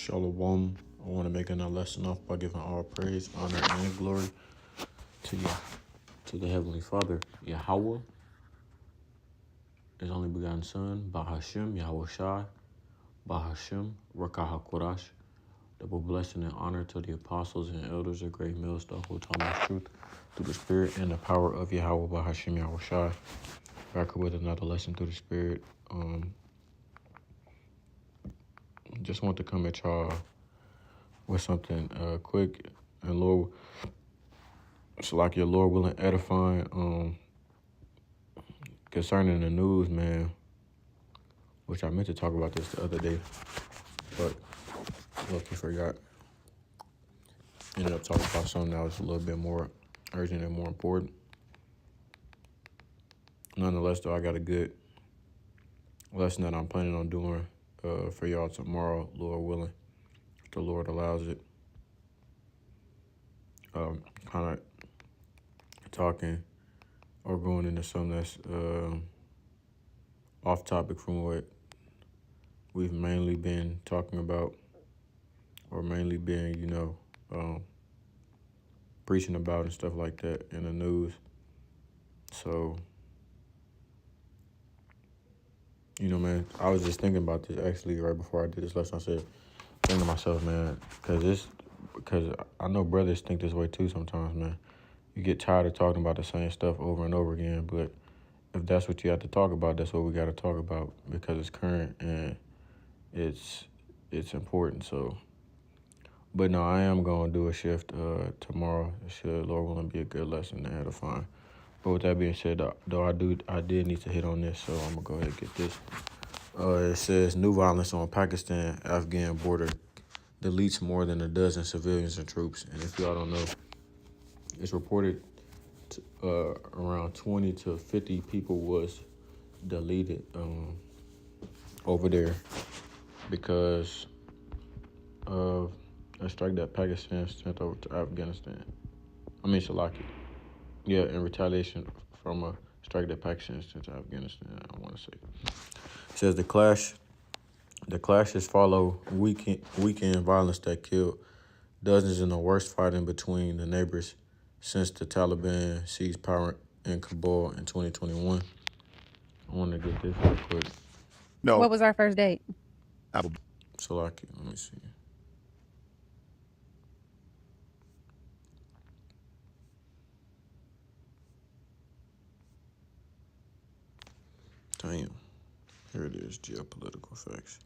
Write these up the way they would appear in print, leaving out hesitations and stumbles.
Shalom. I want to make another lesson off by giving all praise, honor, and glory to Yah, to the Heavenly Father, Yahweh, His only begotten Son, Bahashem, Yahweh Shai, Bahashem, Rakah HaKodash. Double blessing and honor to the apostles and elders of great millstone who taught us truth through the Spirit and the power of Yahweh, Bahashem, Yahweh Shai. Back with another lesson through the Spirit. Just want to come at y'all with something quick and Lord, it's like your Lord willing edifying concerning the news, man, which I meant to talk about this the other day, but lucky forgot. Ended up talking about something that was a little bit more urgent and more important. Nonetheless, though, I got a good lesson that I'm planning on doing for y'all tomorrow, Lord willing, if the Lord allows it. Kind of talking or going into something that's off topic from what we've mainly been talking about, or mainly been, preaching about and stuff like that in the news. So, man, I was just thinking about this actually right before I did this lesson. I said, thinking to myself, man, because I know brothers think this way too sometimes, man. You get tired of talking about the same stuff over and over again, but if that's what you have to talk about, that's what we got to talk about because it's current and it's important. So, but no, I am going to do a shift tomorrow. It should, Lord willing, be a good lesson and edifying. But with that being said, though I did need to hit on this, so I'm going to go ahead and get this. It says, new violence on Pakistan-Afghan border deletes more than a dozen civilians and troops. And if y'all don't know, it's reported around 20 to 50 people was deleted over there because of a strike that Pakistan sent over to Afghanistan. Shalaki. Yeah, in retaliation from a strike that Pakistan sent to Afghanistan, I want to say. It says the clashes follow weekend violence that killed dozens in the worst fighting between the neighbors since the Taliban seized power in Kabul in 2021. I want to get this real quick. No. What was our first date? Salaki, let me see. Damn. Here it is, geopolitical facts.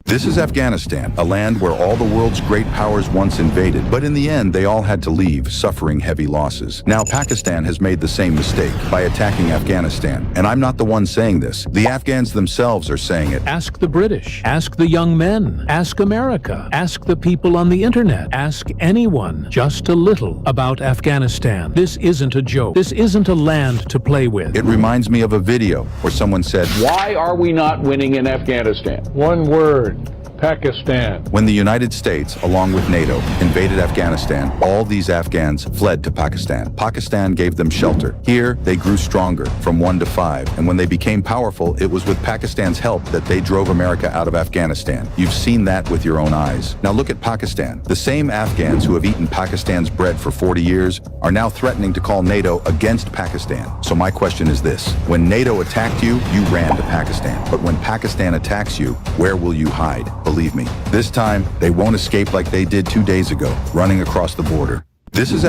This is Afghanistan, a land where all the world's great powers once invaded, but in the end they all had to leave, suffering heavy losses. Now Pakistan has made the same mistake by attacking Afghanistan, and I'm not the one saying this. The Afghans themselves are saying it. Ask the British, ask the young men, ask America, ask the people on the internet, ask anyone just a little about Afghanistan. This isn't a joke. This isn't a land to play with. It reminds me of a video where someone said, "Why are we not winning in Afghanistan?" One word: Pakistan. When the United States, along with NATO, invaded Afghanistan, all these Afghans fled to Pakistan. Pakistan gave them shelter. Here, they grew stronger, from 1 to 5, and when they became powerful, it was with Pakistan's help that they drove America out of Afghanistan. You've seen that with your own eyes. Now look at Pakistan. The same Afghans who have eaten Pakistan's bread for 40 years are now threatening to call NATO against Pakistan. So my question is this: when NATO attacked you, you ran to Pakistan. But when Pakistan attacks you, where will you hide? Believe me, this time they won't escape like they did 2 days ago, running across the border. This is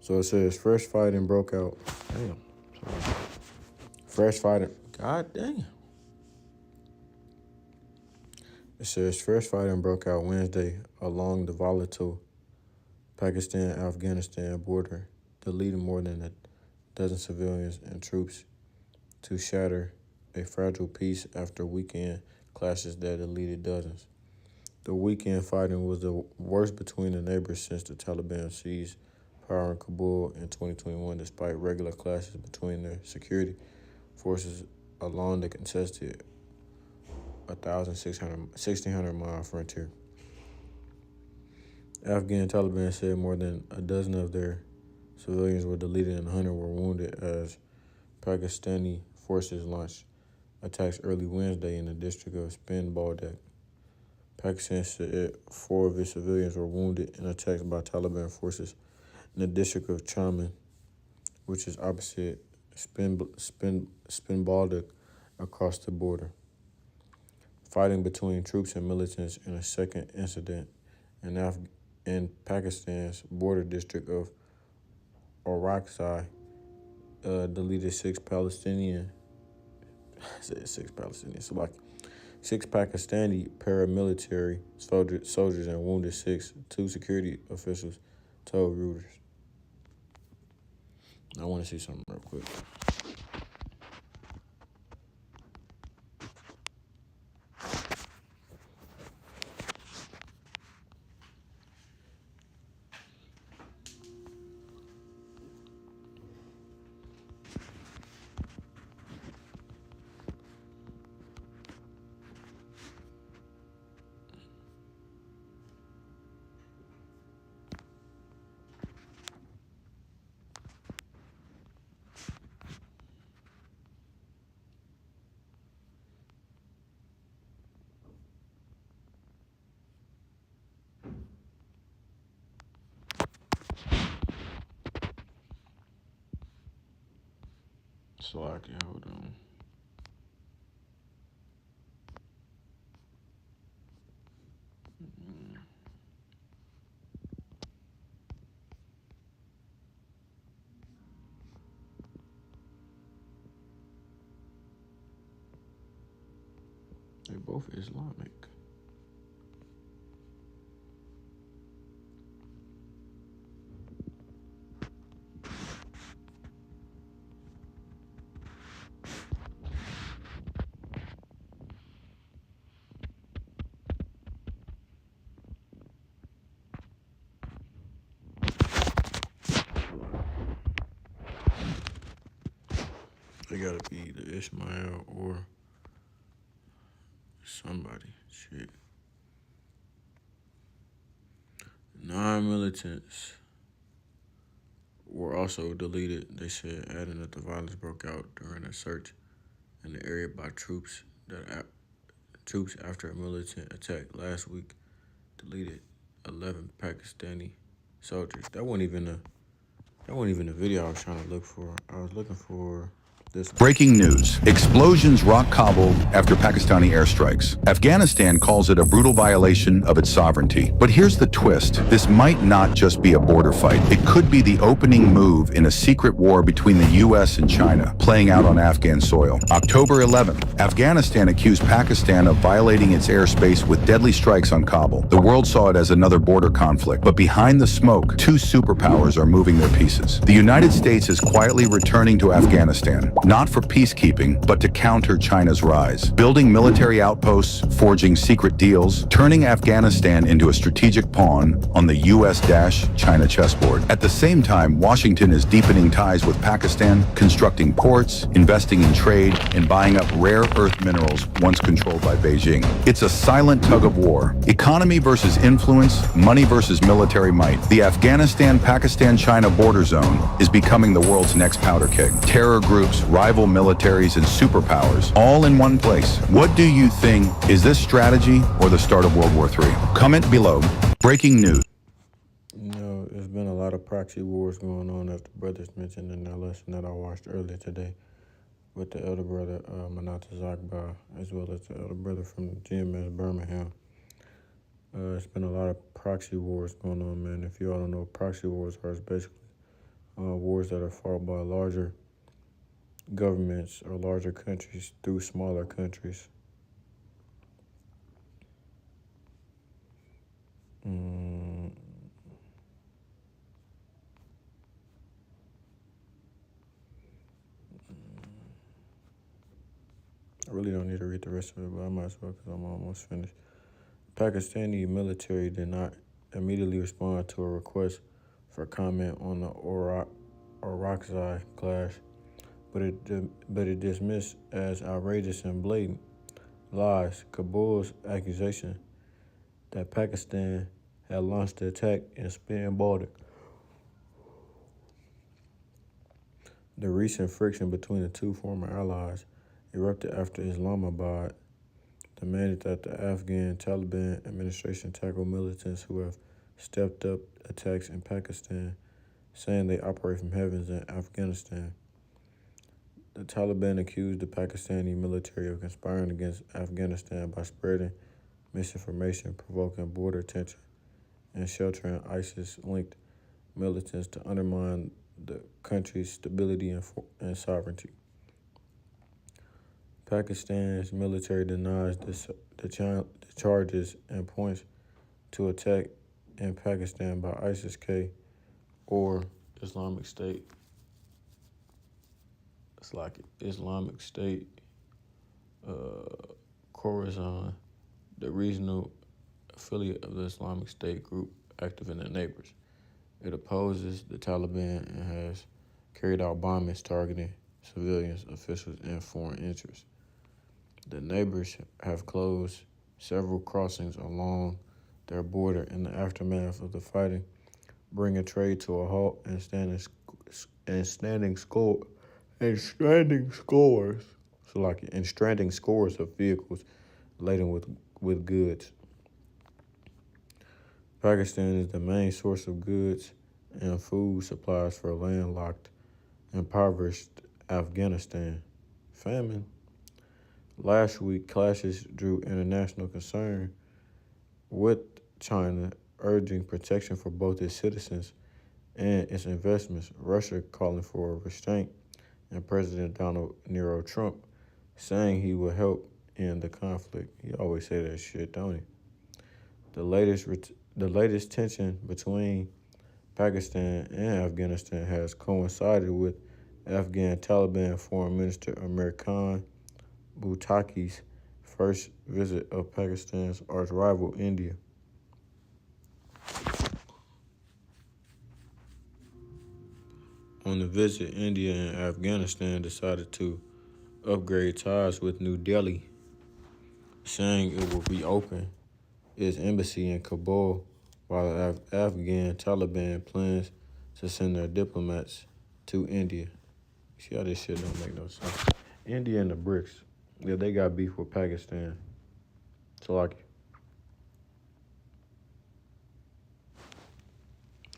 So it says fresh fighting broke out. Damn. Sorry. Fresh fighting. God damn. It says fresh fighting broke out Wednesday along the volatile Pakistan-Afghanistan border, deleting more than a dozen civilians and troops to shatter a fragile peace after weekend clashes that deleted dozens. The weekend fighting was the worst between the neighbors since the Taliban seized power in Kabul in 2021, despite regular clashes between their security forces along the contested 1,600-mile frontier. Afghan Taliban said more than a dozen of their civilians were deleted and 100 were wounded as Pakistani forces launched attacks early Wednesday in the district of Spin Baldak. Pakistan said 4 of its civilians were wounded in attacks by Taliban forces in the district of Chaman, which is opposite Spin Baldak across the border. Fighting between troops and militants in a second incident in Pakistan's border district of Orakzai deleted 6 Palestinian. I said 6 Palestinians. So like 6 Pakistani paramilitary soldiers and wounded 6. 2 security officials told Reuters. I want to see something real quick. Slovakia, hold on. They're both Islamic. They gotta be either Ismail or somebody. Shit. 9 militants were also deleted, they said, adding that the violence broke out during a search in the area by troops after a militant attack last week deleted 11 Pakistani soldiers. That wasn't even the video I was trying to look for. I was looking for this one. Breaking news. Explosions rock Kabul after Pakistani airstrikes. Afghanistan calls it a brutal violation of its sovereignty. But here's the twist. This might not just be a border fight. It could be the opening move in a secret war between the U.S. and China, playing out on Afghan soil. October 11th, Afghanistan accused Pakistan of violating its airspace with deadly strikes on Kabul. The world saw it as another border conflict. But behind the smoke, 2 superpowers are moving their pieces. The United States is quietly returning to Afghanistan, not for peacekeeping, but to counter China's rise. Building military outposts, forging secret deals, turning Afghanistan into a strategic pawn on the U.S.-China chessboard. At the same time, Washington is deepening ties with Pakistan, constructing ports, investing in trade, and buying up rare earth minerals once controlled by Beijing. It's a silent tug of war. Economy versus influence, money versus military might. The Afghanistan-Pakistan-China border zone is becoming the world's next powder keg. Terror groups, rival militaries, and superpowers, all in one place. What do you think? Is this strategy or the start of World War III? Comment below. Breaking news. There's been a lot of proxy wars going on, as the brothers mentioned in that lesson that I watched earlier today with the elder brother, Manata Zakba, as well as the elder brother from GMS Birmingham. It's been a lot of proxy wars going on, man. If you all don't know what proxy wars are, it's basically wars that are fought by larger governments or larger countries through smaller countries. I really don't need to read the rest of it, but I might as well because I'm almost finished. Pakistani military did not immediately respond to a request for comment on the Orakzai clash, but it dismissed as outrageous and blatant lies Kabul's accusation that Pakistan had launched the attack in Spin Baltic. The recent friction between the two former allies erupted after Islamabad demanded that the Afghan Taliban administration tackle militants who have stepped up attacks in Pakistan, saying they operate from heavens in Afghanistan. The Taliban accused the Pakistani military of conspiring against Afghanistan by spreading misinformation, provoking border tension, and sheltering ISIS-linked militants to undermine the country's stability and sovereignty. Pakistan's military denies the charges and points to attack in Pakistan by ISIS-K or Islamic State. It's like Islamic State, Khorasan, the regional affiliate of the Islamic State group active in the neighbors. It opposes the Taliban and has carried out bombings targeting civilians, officials, and foreign interests. The neighbors have closed several crossings along their border in the aftermath of the fighting, bringing trade to a halt and stranding scores of vehicles laden with goods. Pakistan is the main source of goods and food supplies for landlocked, impoverished Afghanistan. Famine. Last week, clashes drew international concern, with China urging protection for both its citizens and its investments, Russia calling for restraint, and President Donald Nero Trump saying he will help end the conflict. He always say that shit, don't he? The latest tension between Pakistan and Afghanistan has coincided with Afghan Taliban Foreign Minister Amir Khan Muttaqi's first visit of Pakistan's arch rival, India. On the visit, India and Afghanistan decided to upgrade ties with New Delhi, saying it will reopen its embassy in Kabul, while the Afghan Taliban plans to send their diplomats to India. See how this shit don't make no sense. India and the BRICS, yeah, they got beef with Pakistan. So like,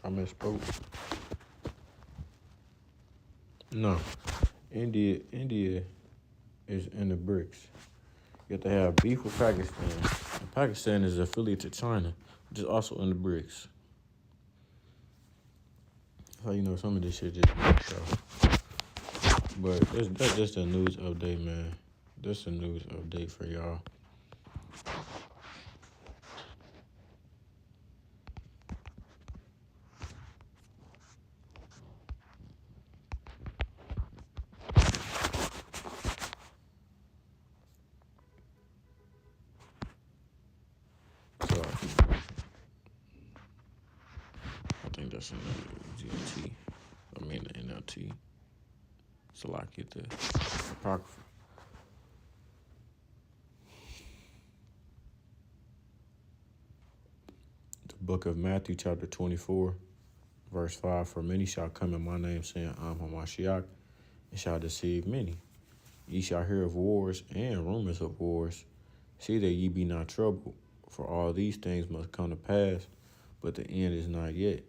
I misspoke. No, India is in the BRICS. Yet they have beef with Pakistan. And Pakistan is affiliate to China, which is also in the BRICS. So you know some of this shit just makes sense. But that's just a news update, man. That's a news update for y'all. So I think that's in the GLT. I mean the NLT. So like it the Apocrypha. The book of Matthew, chapter 24, verse 5. For many shall come in my name, saying, I'm Hamashiach, and shall deceive many. Ye shall hear of wars and rumors of wars. See that ye be not troubled, for all these things must come to pass, but the end is not yet.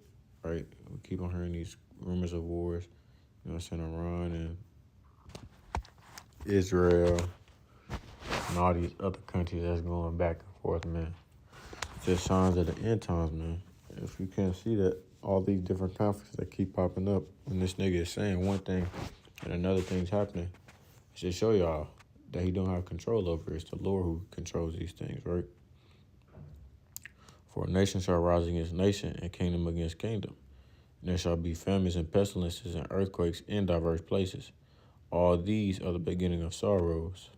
Right? We keep on hearing these rumors of wars. You know what I'm saying? Iran and Israel and all these other countries that's going back and forth, man. It's just signs of the end times, man. If you can't see that, all these different conflicts that keep popping up when this nigga is saying one thing and another thing's happening, it should show y'all that he don't have control over it. It's the Lord who controls these things, right? For nation shall rise against nation and kingdom against kingdom. And there shall be famines and pestilences and earthquakes in diverse places. All these are the beginning of sorrows.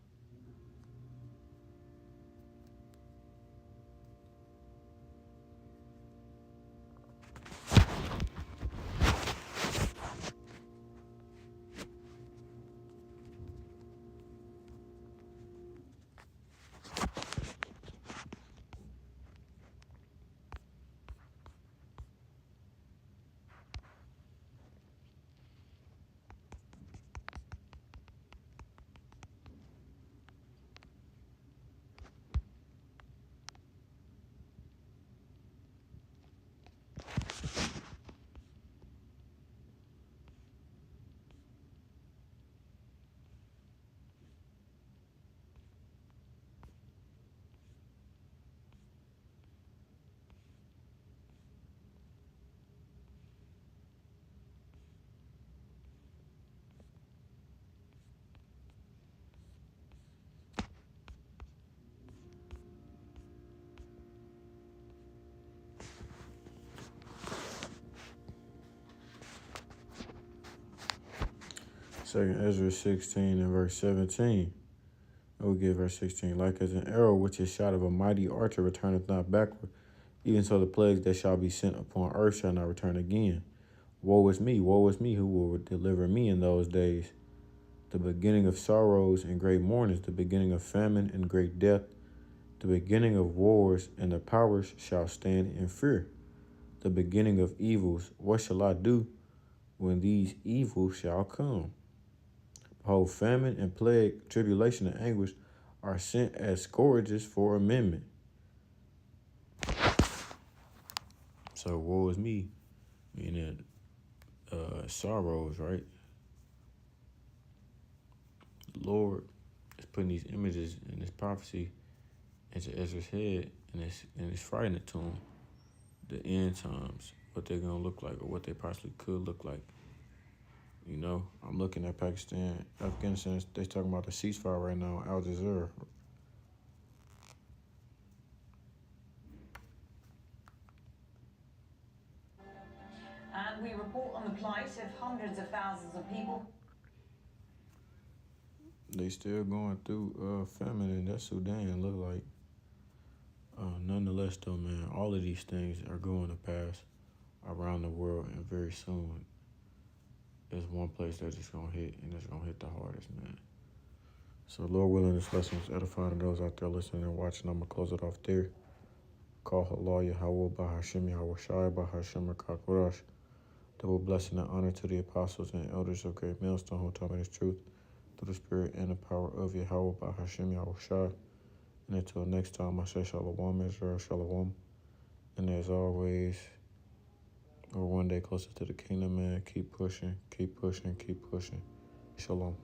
Second Ezra 16 and verse 17. We'll get verse 16. Like as an arrow which is shot of a mighty archer returneth not backward, even so the plagues that shall be sent upon earth shall not return again. Woe is me, who will deliver me in those days? The beginning of sorrows and great mournings, the beginning of famine and great death, the beginning of wars, and the powers shall stand in fear. The beginning of evils, what shall I do when these evils shall come? Behold, famine and plague, tribulation and anguish are sent as scourges for amendment. So woe is me, meaning sorrows, right? The Lord is putting these images in this prophecy into Ezra's head, and it's frightening to him. The end times, what they're gonna look like, or what they possibly could look like. You know, I'm looking at Pakistan, Afghanistan. They're talking about the ceasefire right now, Al Jazeera. And we report on the plight of hundreds of thousands of people. They still going through famine in that Sudan, look like. Nonetheless, though, man, all of these things are going to pass around the world, and very soon there's one place that it's going to hit, and it's going to hit the hardest, man. So, Lord willing, this lesson was edifying to those out there listening and watching. I'm going to close it off there. Call Allah Yahweh Bahashim Yahweh Shai Bahashim Kakurash. Double blessing and honor to the apostles and elders of Great Millstone who taught me this truth through the spirit and the power of Yahweh Bahashim Yahweh Shai. And until next time, I say Shalom, Israel, Shalom. And as always, we're one day closer to the kingdom, man. Keep pushing, keep pushing, keep pushing. Shalom.